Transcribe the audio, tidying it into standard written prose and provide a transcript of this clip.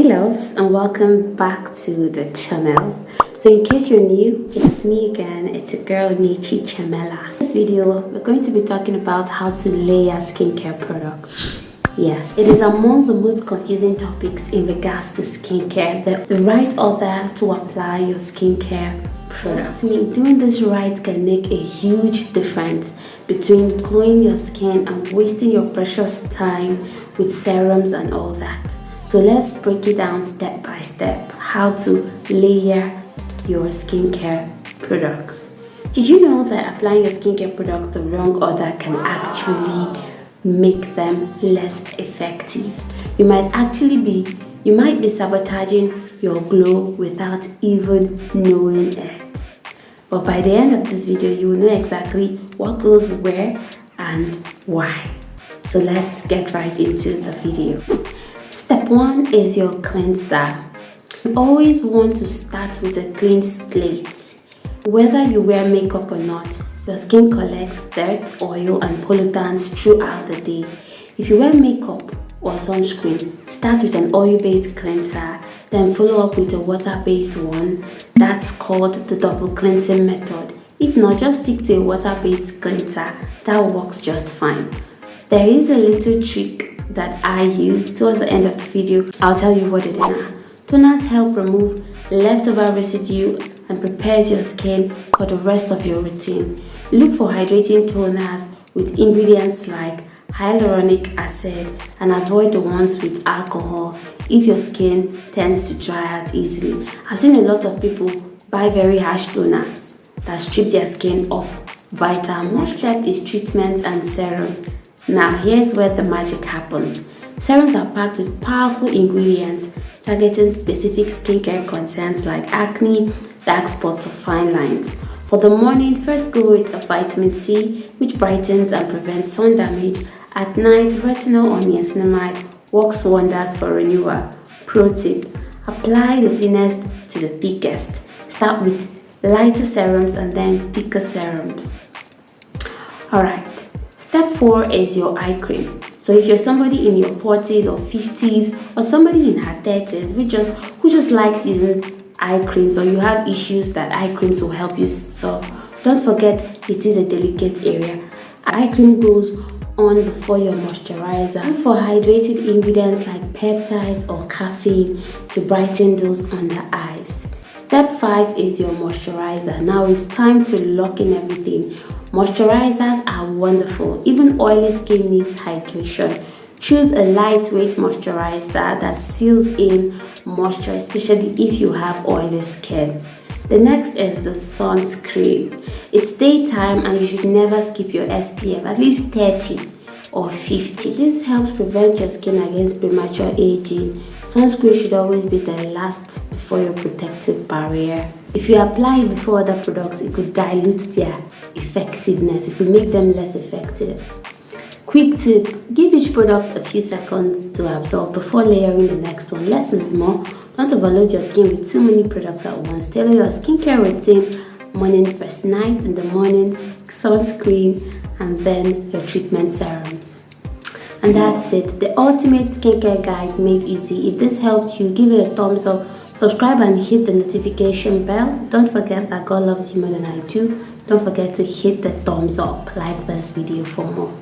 loves, and welcome back to the channel. So in case you're new, it's me again. It's a girl, Nyechichiemela. In this video, we're going to be talking about how to layer skincare products. Yes, it is among the most confusing topics in regards to skincare, the right order to apply your skincare products. Doing this right can make a huge difference between glowing your skin and wasting your precious time with serums and all that. So let's break it down step by step, how to layer your skincare products. Did you know that applying your skincare products the wrong order can actually make them less effective? You might be sabotaging your glow without even knowing it. But by the end of this video, you will know exactly what goes where and why. So let's get right into the video. Step 1 is your cleanser. You always want to start with a clean slate. Whether you wear makeup or not, your skin collects dirt, oil, and pollutants throughout the day. If you wear makeup or sunscreen, start with an oil-based cleanser, then follow up with a water-based one. That's called the double cleansing method. If not, just stick to a water-based cleanser. That works just fine. There is a little trick that I use towards the end of the video. I'll tell you what it is. Toners help remove leftover residue and prepares your skin for the rest of your routine. Look for hydrating toners with ingredients like hyaluronic acid and avoid the ones with alcohol if your skin tends to dry out easily. I've seen a lot of people buy very harsh toners that strip their skin of vitamins. Next step is treatment and serum. Now here's where the magic happens. Serums are packed with powerful ingredients targeting specific skincare concerns like acne, dark spots, or fine lines. For the morning, first go with a vitamin C, which brightens and prevents sun damage. At night, retinol or niacinamide works wonders for renewal. Pro tip: apply the thinnest to the thickest. Start with lighter serums and then thicker serums. Alright. Step 4 is your eye cream. So if you're somebody in your 40s or 50s or somebody in her 30s who just likes using eye creams, or you have issues that eye creams will help you solve, don't forget it is a delicate area. Eye cream goes on before your moisturizer. Look for hydrated ingredients like peptides or caffeine to brighten those under eyes. Step 5 is your moisturizer. Now it's time to lock in everything. Moisturizers are wonderful. Even oily skin needs hydration. Choose a lightweight moisturizer that seals in moisture, especially if you have oily skin. The next is the sunscreen. It's daytime and you should never skip your SPF, at least 30 or 50. This helps prevent your skin against premature aging. Sunscreen should always be the last before your protective barrier. If you apply it before other products, it could dilute their effectiveness. It could make them less effective. Quick tip: give each product a few seconds to absorb before layering the next one. Less is more. Don't overload your skin with too many products at once. Tailor your skincare routine: morning first, night in the morning, sunscreen, and then your treatment serums. And that's it, the ultimate skincare guide made easy. If this helped you, give it a thumbs up, subscribe and hit the notification bell. Don't forget that God loves you more than I do. Don't forget to hit the thumbs up, like this video for more.